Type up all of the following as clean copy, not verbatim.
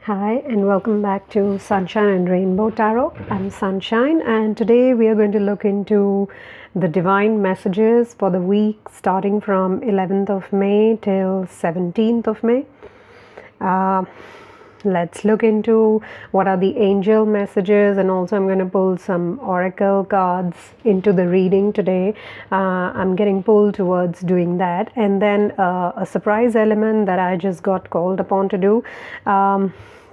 Hi and welcome back to Sunshine and Rainbow Tarot. I'm Sunshine and today we are going to look into the divine messages for the week starting from 11th of May till 17th of May. Let's look into what are the angel messages, and also I'm going to pull some oracle cards into the reading today. I'm getting pulled towards doing that, and then a surprise element that I just got called upon to do.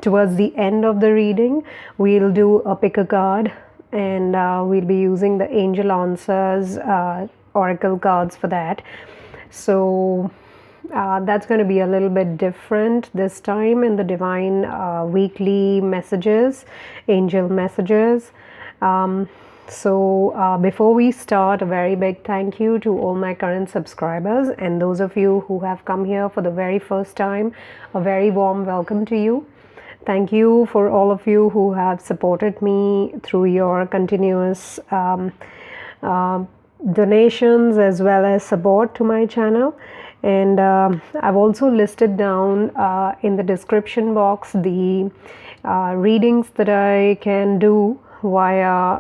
Towards the end of the reading, we'll do a pick a card, and we'll be using the Angel Answers oracle cards for that. So that's going to be a little bit different this time in the divine weekly messages, angel messages. So before we start, a very big thank you to all my current subscribers, and those of you who have come here for the very first time, a very warm welcome to you. Thank you for all of you who have supported me through your continuous donations as well as support to my channel. And I've also listed down in the description box the readings that I can do via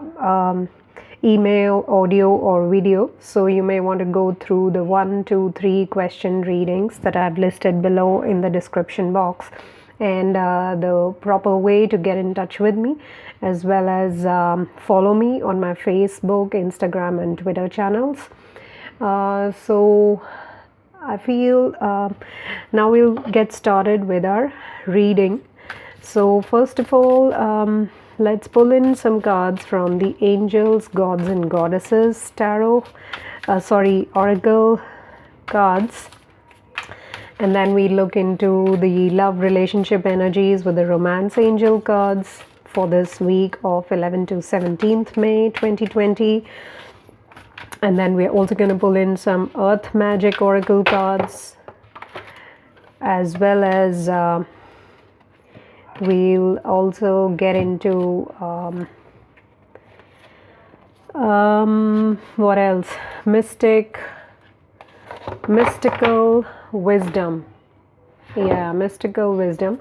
email, audio or video. So you may want to go through the 1, 2, 3 question readings that I've listed below in the description box, and the proper way to get in touch with me, as well as follow me on my Facebook, Instagram and Twitter channels. So I feel now we'll get started with our reading. So first of all, let's pull in some cards from the Angels, Gods and Goddesses Tarot, Oracle cards. And then we look into the love relationship energies with the Romance Angel cards for this week of 11th to 17th May 2020. And then we're also going to pull in some Earth Magic Oracle cards, as well as we'll also get into what else? Mystical wisdom. Yeah, mystical wisdom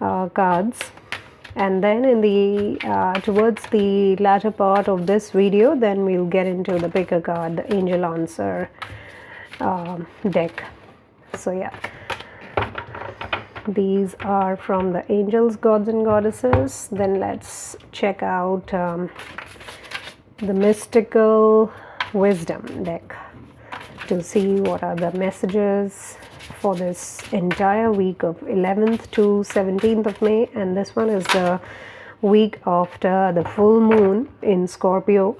cards. And then in the towards the latter part of this video, then we'll get into the pick a card, the Angel Answer deck. So yeah, these are from the Angels, Gods and Goddesses. Then let's check out the Mystical Wisdom deck to see what are the messages for this entire week of 11th to 17th of May. And this one is the week after the full moon in Scorpio.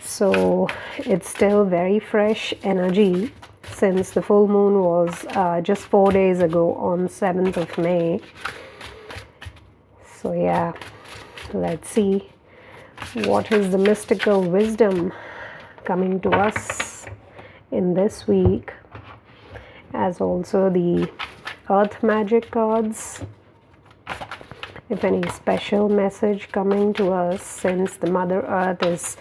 So it's still very fresh energy since the full moon was just 4 days ago on 7th of May. So yeah, let's see what is the mystical wisdom coming to us in this week, as also the Earth Magic cards, if any special message coming to us since the Mother Earth is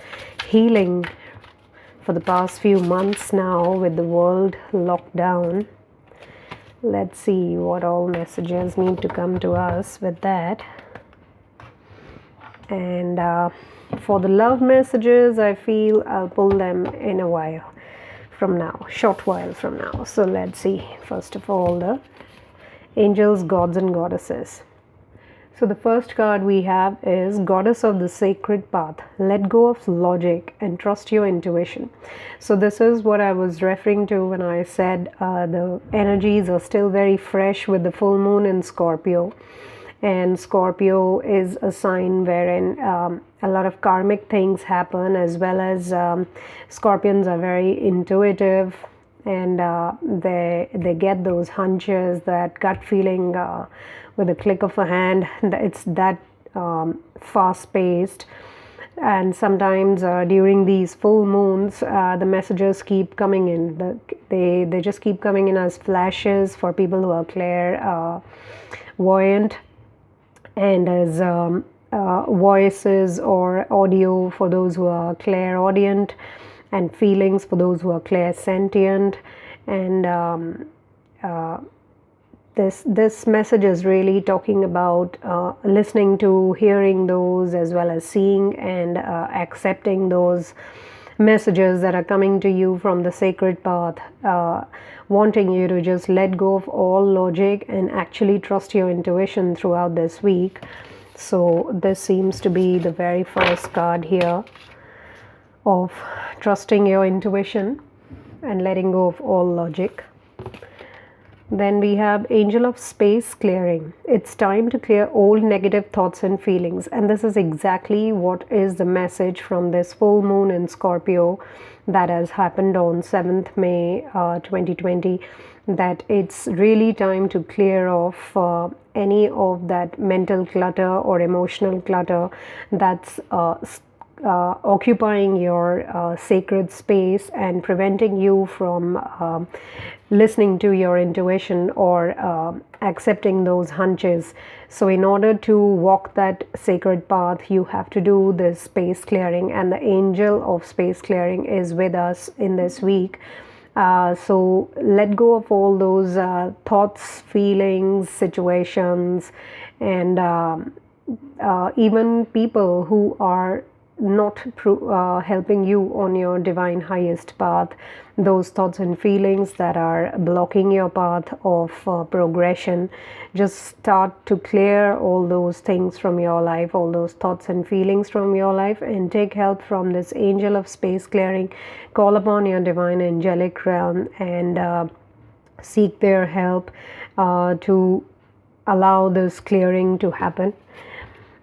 healing for the past few months now with the world locked down. Let's see what all messages need to come to us with that. And for the love messages, I feel I'll pull them in a while from now, short while from now. So let's see, first of all, the Angels, Gods and Goddesses. So the first card we have is Goddess of the Sacred Path. Let go of logic and trust your intuition. So this is what I was referring to when I said the energies are still very fresh with the full moon in Scorpio. And Scorpio is a sign wherein a lot of karmic things happen, as well as Scorpions are very intuitive, and they get those hunches, that gut feeling with a click of a hand. It's that fast-paced, and sometimes during these full moons the messages keep coming in. They just keep coming in as flashes for people who are clairvoyant, and as voices or audio for those who are clairaudient, and feelings for those who are clairsentient, and this message is really talking about listening to, hearing those, as well as seeing and accepting those messages that are coming to you from the sacred path, wanting you to just let go of all logic and actually trust your intuition throughout this week. So this seems to be the very first card here of trusting your intuition and letting go of all logic. Then we have Angel of Space Clearing. It's time to clear old negative thoughts and feelings. And this is exactly what is the message from this full moon in Scorpio that has happened on 7th May 2020. That it's really time to clear off any of that mental clutter or emotional clutter that's occupying your sacred space and preventing you from listening to your intuition or accepting those hunches. So in order to walk that sacred path, you have to do this space clearing, and the angel of space clearing is with us in this week. So let go of all those thoughts, feelings, situations, and even people who are not helping you on your divine highest path, those thoughts and feelings that are blocking your path of progression. Just start to clear all those things from your life, all those thoughts and feelings from your life, and take help from this angel of space clearing. Call upon your divine angelic realm and seek their help to allow this clearing to happen.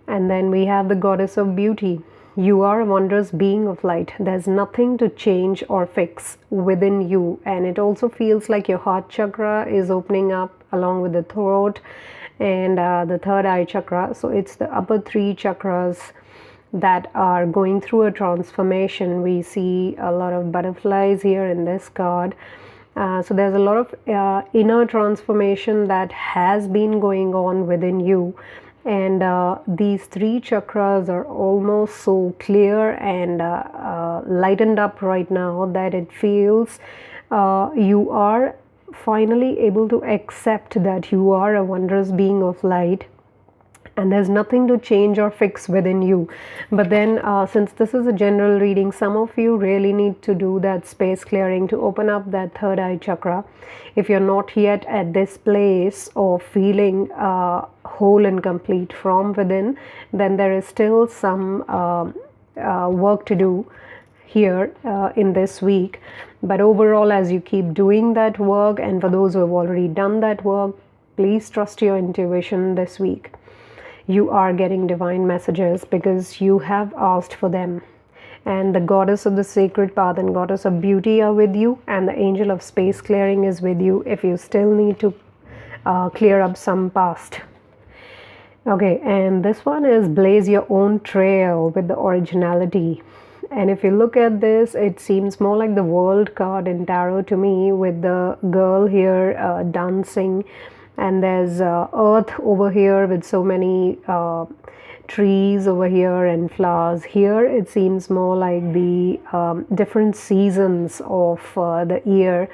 And then we have the goddess of beauty. You are a wondrous being of light. There's nothing to change or fix within you. And it also feels like your heart chakra is opening up along with the throat and the third eye chakra. So it's the upper three chakras that are going through a transformation. We see a lot of butterflies here in this card. So there's a lot of inner transformation that has been going on within you. And these three chakras are almost so clear and lightened up right now that it feels you are finally able to accept that you are a wondrous being of light, and there's nothing to change or fix within you. But then since this is a general reading, some of you really need to do that space clearing to open up that third eye chakra. If you're not yet at this place of feeling whole and complete from within, then there is still some work to do here in this week. But overall, as you keep doing that work, and for those who have already done that work, please trust your intuition this week. You are getting divine messages because you have asked for them. And the goddess of the sacred path and goddess of beauty are with you, and the angel of space clearing is with you if you still need to clear up some past. Okay, and this one is blaze your own trail with the originality. And if you look at this, it seems more like the world card in tarot to me, with the girl here dancing. And there's earth over here with so many trees over here and flowers. Here it seems more like the different seasons of the year,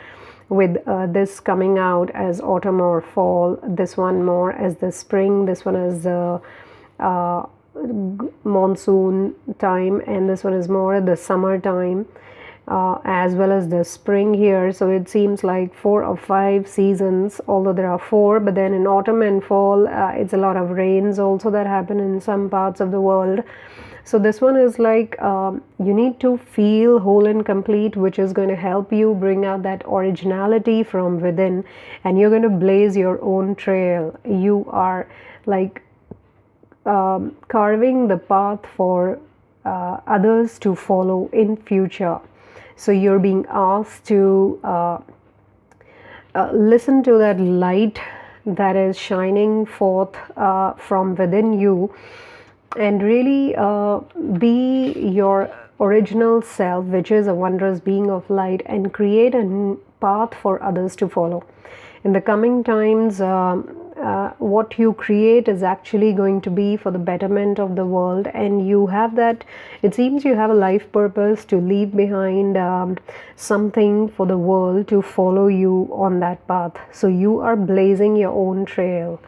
with this coming out as autumn or fall, this one more as the spring, this one as the monsoon time, and this one is more the summer time. As well as the spring here. So it seems like 4 or 5 seasons, although there are 4, but then in autumn and fall it's a lot of rains also that happen in some parts of the world. So this one is like you need to feel whole and complete, which is going to help you bring out that originality from within, and you're going to blaze your own trail. You are like carving the path for others to follow in future. So you're being asked to listen to that light that is shining forth from within you, and really be your original self, which is a wondrous being of light, and create a path for others to follow. In the coming times, what you create is actually going to be for the betterment of the world, and you have that, it seems you have a life purpose to leave behind something for the world to follow you on that path. So you are blazing your own trail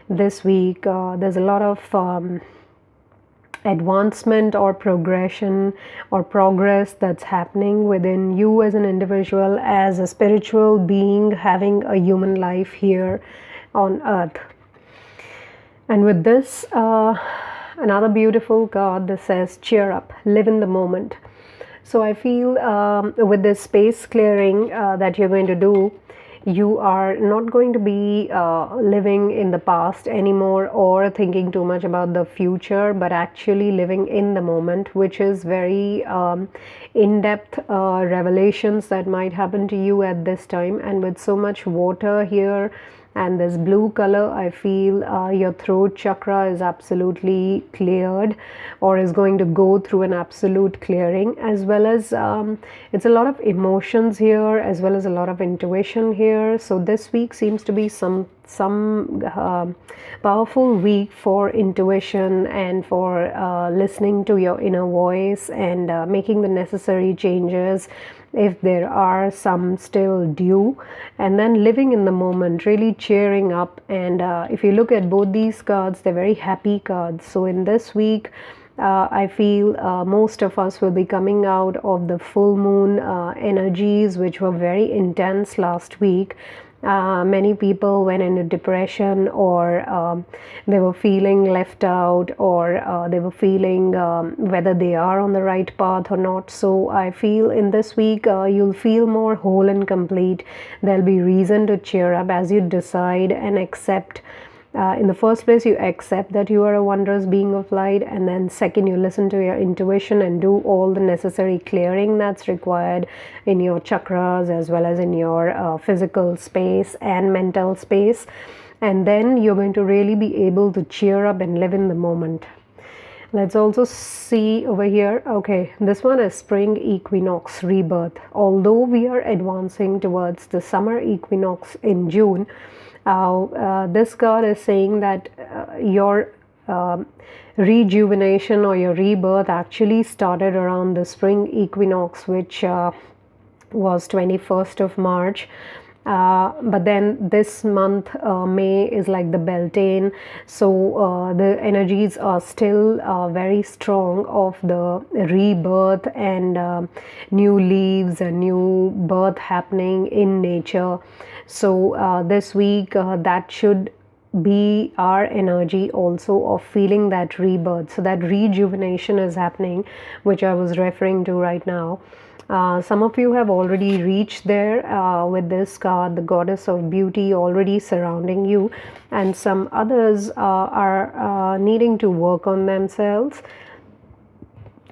this week. There's a lot of advancement or progression or progress that's happening within you as an individual, as a spiritual being having a human life here on earth. And with this, another beautiful card that says cheer up, live in the moment. So I feel with this space clearing that you're going to do, you are not going to be living in the past anymore or thinking too much about the future, but actually living in the moment, which is very in-depth revelations that might happen to you at this time. And with so much water here and this blue color, I feel your throat chakra is absolutely cleared, or is going to go through an absolute clearing, as well as it's a lot of emotions here, as well as a lot of intuition here. So this week seems to be some powerful week for intuition and for listening to your inner voice and making the necessary changes if there are some still due, and then living in the moment, really cheering up. And if you look at both these cards, they're very happy cards. So in this week, I feel most of us will be coming out of the full moon energies, which were very intense last week. Many people went into depression, or they were feeling left out, or they were feeling whether they are on the right path or not. So I feel in this week you'll feel more whole and complete. There'll be reason to cheer up as you decide and accept. In the first place, you accept that you are a wondrous being of light, and then second, you listen to your intuition and do all the necessary clearing that's required in your chakras, as well as in your physical space and mental space. And then you're going to really be able to cheer up and live in the moment. Let's also see over here. Okay, this one is spring equinox rebirth. Although we are advancing towards the summer equinox in June, this card is saying that your rejuvenation or your rebirth actually started around the spring equinox, which was 21st of March. But then this month, May, is like the Beltane. So the energies are still very strong of the rebirth and new leaves and new birth happening in nature. So this week, that should be our energy also of feeling that rebirth. So that rejuvenation is happening, which I was referring to right now. Some of you have already reached there with this card, the goddess of beauty already surrounding you, and some others are needing to work on themselves.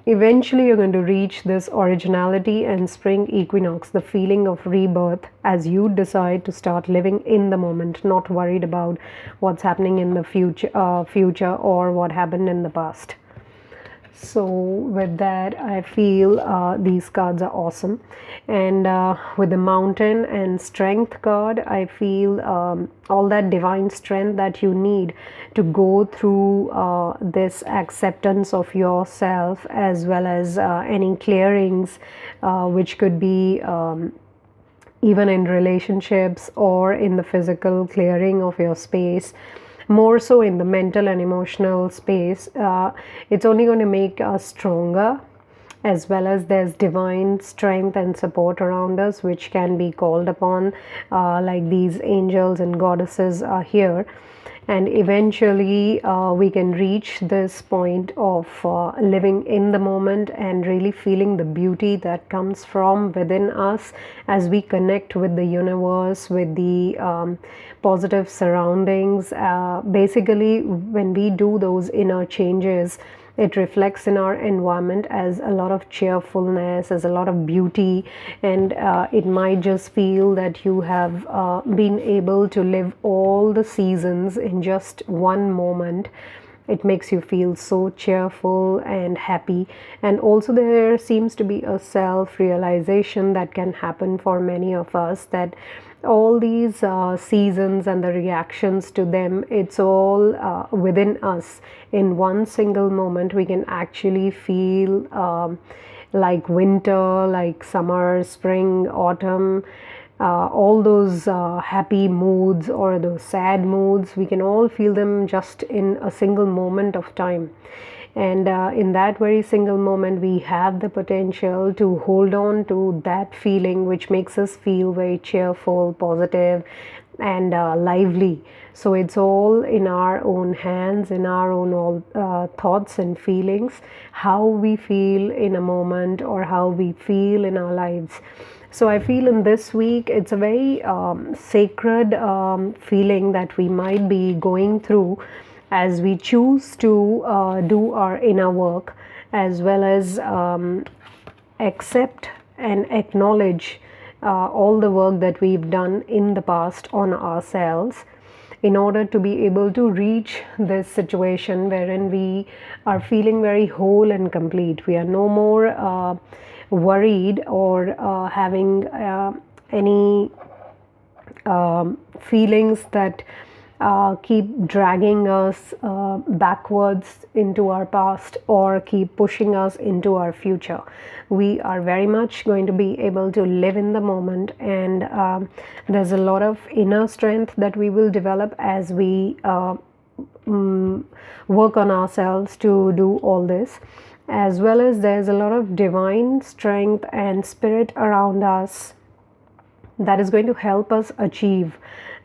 Eventually you're going to reach this originality and spring equinox, the feeling of rebirth, as you decide to start living in the moment, not worried about what's happening in the future or what happened in the past. So with that, I feel these cards are awesome. And with the mountain and strength card, I feel all that divine strength that you need to go through this acceptance of yourself, as well as any clearings which could be even in relationships or in the physical clearing of your space. More so in the mental and emotional space, it's only going to make us stronger, as well as there's divine strength and support around us which can be called upon, like these angels and goddesses are here. And eventually we can reach this point of living in the moment and really feeling the beauty that comes from within us as we connect with the universe, with the positive surroundings. Basically, when we do those inner changes, it reflects in our environment as a lot of cheerfulness, as a lot of beauty, and it might just feel that you have been able to live all the seasons in just one moment. It makes you feel so cheerful and happy. And also there seems to be a self-realization that can happen for many of us, that all these seasons and the reactions to them, it's all within us. In one single moment we can actually feel like winter, like summer, spring, autumn, all those happy moods or those sad moods, we can all feel them just in a single moment of time. And in that very single moment, we have the potential to hold on to that feeling, which makes us feel very cheerful, positive, and lively. So it's all in our own hands, in our own thoughts and feelings, how we feel in a moment or how we feel in our lives. So I feel in this week it's a very sacred feeling that we might be going through as we choose to do our inner work, as well as accept and acknowledge all the work that we've done in the past on ourselves, in order to be able to reach this situation wherein we are feeling very whole and complete. We are no more worried or having any feelings that keep dragging us backwards into our past or keep pushing us into our future. We are very much going to be able to live in the moment, and there's a lot of inner strength that we will develop as we work on ourselves to do all this, as well as there's a lot of divine strength and spirit around us that is going to help us achieve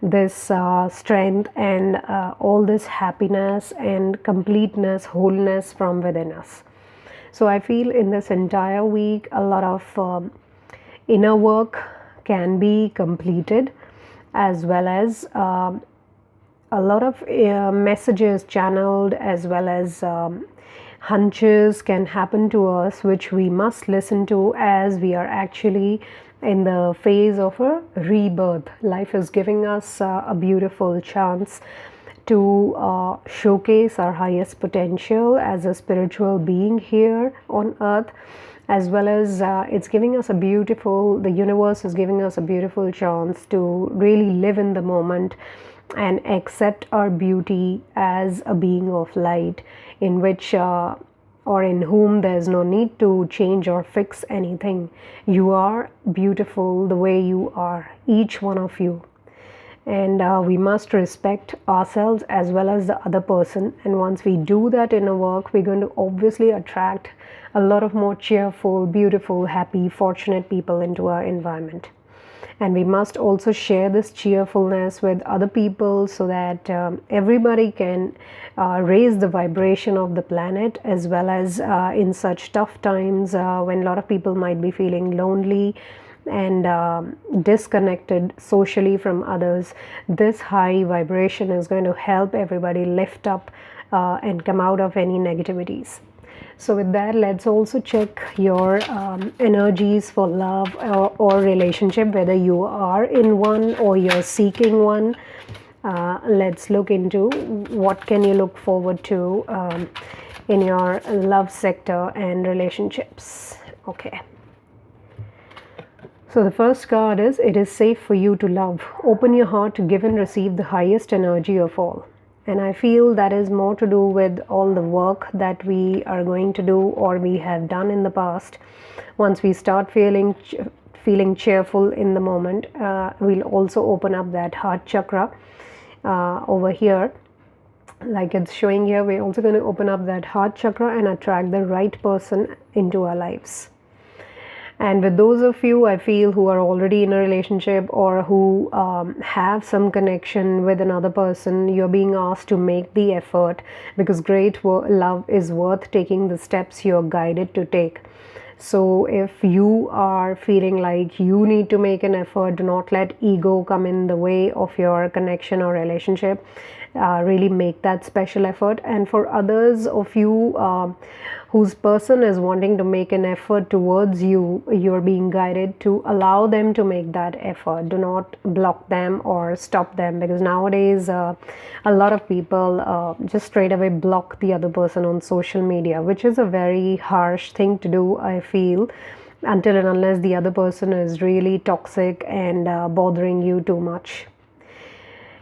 this strength and all this happiness and completeness, wholeness from within us. So I feel in this entire week a lot of inner work can be completed, as well as a lot of messages channeled, as well as hunches can happen to us, which we must listen to, as we are actually in the phase of a rebirth. Life is giving us a beautiful chance to showcase our highest potential as a spiritual being here on earth, as well as it's giving us the universe is giving us a beautiful chance to really live in the moment and accept our beauty as a being of light, in which or in whom there is no need to change or fix anything. You are beautiful the way you are, each one of you. And we must respect ourselves as well as the other person. And once we do that inner work, we're going to obviously attract a lot of more cheerful, beautiful, happy, fortunate people into our environment. And we must also share this cheerfulness with other people, so that everybody can raise the vibration of the planet, as well as in such tough times when a lot of people might be feeling lonely and disconnected socially from others. This high vibration is going to help everybody lift up and come out of any negativities. So with that, let's also check your energies for love or relationship, whether you are in one or you're seeking one. Let's look into what can you look forward to in your love sector and relationships. Okay. So the first card is, it is safe for you to love. Open your heart to give and receive the highest energy of all. And I feel that is more to do with all the work that we are going to do or we have done in the past. Once we start feeling cheerful in the moment, we'll also open up that heart chakra over here. Like it's showing here, we're also going to open up that heart chakra and attract the right person into our lives. And with those of you, I feel, who are already in a relationship or who have some connection with another person, you're being asked to make the effort, because great love is worth taking the steps you're guided to take. So if you are feeling like you need to make an effort, do not let ego come in the way of your connection or relationship, really make that special effort. And for others of you whose person is wanting to make an effort towards you, you're being guided to allow them to make that effort. Do not block them or stop them, because nowadays a lot of people just straight away block the other person on social media, which is a very harsh thing to do, I feel, until and unless the other person is really toxic and bothering you too much.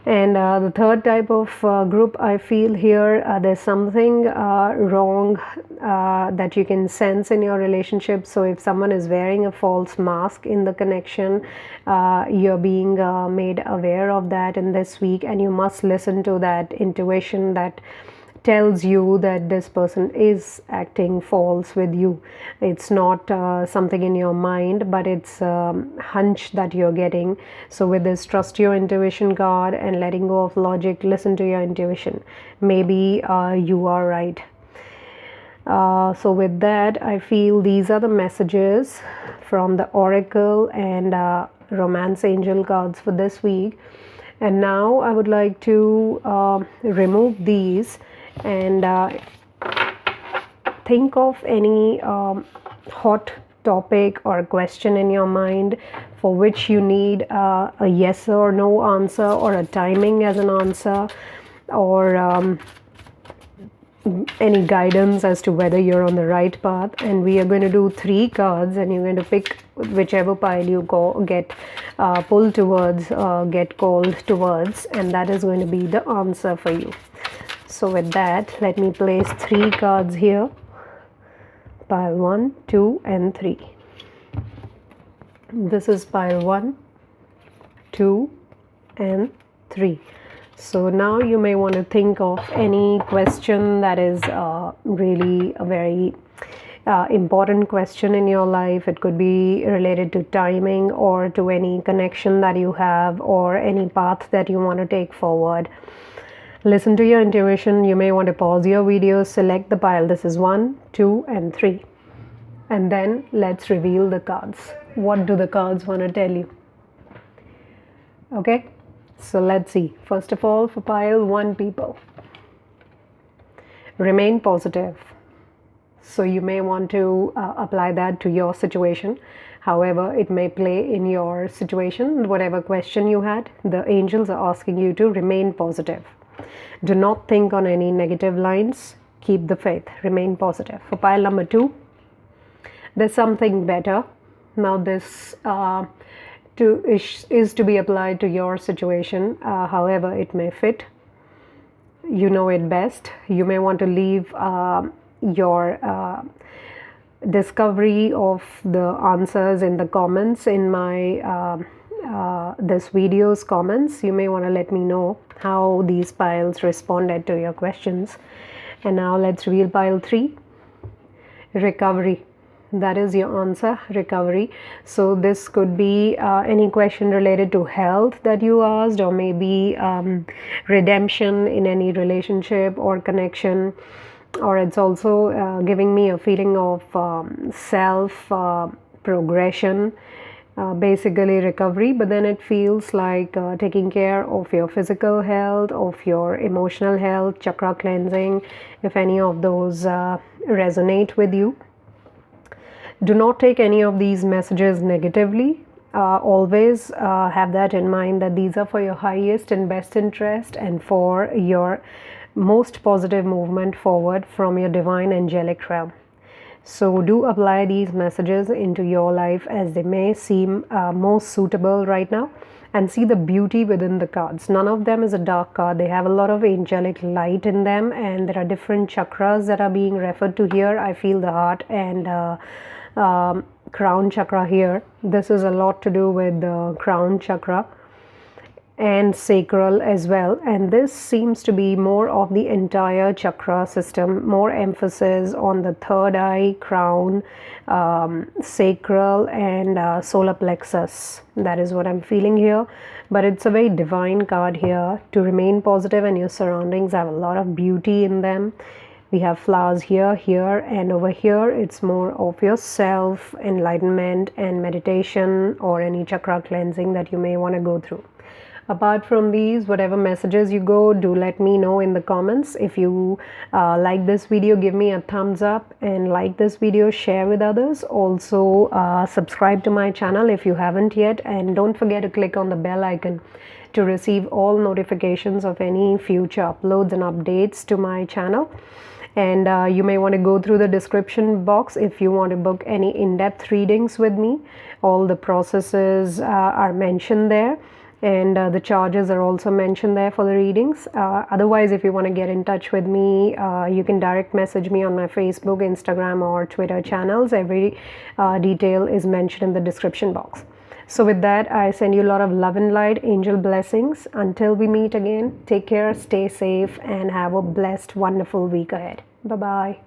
And the third type of group I feel here, there's something wrong that you can sense in your relationship. So if someone is wearing a false mask in the connection, you're being made aware of that in this week, and you must listen to that intuition that tells you that this person is acting false with you. It's not something in your mind, but it's a hunch that you're getting. So with this, trust your intuition card and letting go of logic, listen to your intuition. Maybe you are right. So with that, I feel these are the messages from the Oracle and Romance Angel cards for this week. And now I would like to remove these and think of any hot topic or question in your mind for which you need a yes or no answer, or a timing as an answer, or any guidance as to whether you're on the right path. And we are going to do 3 cards, and you're going to pick whichever pile you get pulled towards, get called towards, and that is going to be the answer for you. So with that, let me place 3 cards here. Pile 1, 2 and 3. This is pile 1, 2 and 3. So now you may want to think of any question that is really a very important question in your life. It could be related to timing, or to any connection that you have, or any path that you want to take forward. Listen to your intuition. You may want to pause your video, select the pile. This is 1, 2 and 3. And then let's reveal the cards. What do the cards want to tell you? Okay, so let's see. First of all, for pile 1 people, remain positive. So you may want to apply that to your situation. However it may play in your situation, whatever question you had, the angels are asking you to remain positive. Do not think on any negative lines. Keep the faith. Remain positive. For pile number 2, there's something better. Now this is to be applied to your situation. However it may fit. You know it best. You may want to leave your discovery of the answers in the comments, in my this video's comments. You may want to let me know how these piles responded to your questions. And now let's reveal pile 3, recovery. That is your answer, recovery. So this could be any question related to health that you asked, or maybe redemption in any relationship or connection, or it's also giving me a feeling of self progression. Basically recovery, but then it feels like taking care of your physical health, of your emotional health, chakra cleansing, if any of those resonate with you. Do not take any of these messages negatively. Always have that in mind, that these are for your highest and best interest, and for your most positive movement forward from your divine angelic realm. So do apply these messages into your life as they may seem most suitable right now, and see the beauty within the cards. None of them is a dark card. They have a lot of angelic light in them, and there are different chakras that are being referred to here. I feel the heart and crown chakra here. This is a lot to do with the crown chakra and sacral as well, and this seems to be more of the entire chakra system, more emphasis on the third eye, crown, sacral and solar plexus. That is what I'm feeling here. But it's a very divine card here. To remain positive, and your surroundings have a lot of beauty in them. We have flowers here, here and over here. It's more of your self enlightenment and meditation, or any chakra cleansing that you may want to go through. Apart from these, whatever messages you go, do let me know in the comments. If you like this video, give me a thumbs up, and like this video, share with others. Also subscribe to my channel if you haven't yet, and don't forget to click on the bell icon to receive all notifications of any future uploads and updates to my channel. And you may want to go through the description box if you want to book any in-depth readings with me. All the processes are mentioned there, and the charges are also mentioned there for the readings. Otherwise, if you want to get in touch with me, you can direct message me on my Facebook, Instagram, or Twitter channels. Every detail is mentioned in the description box. So with that, I send you a lot of love and light, angel blessings. Until we meet again, take care, stay safe, and have a blessed, wonderful week ahead. Bye-bye.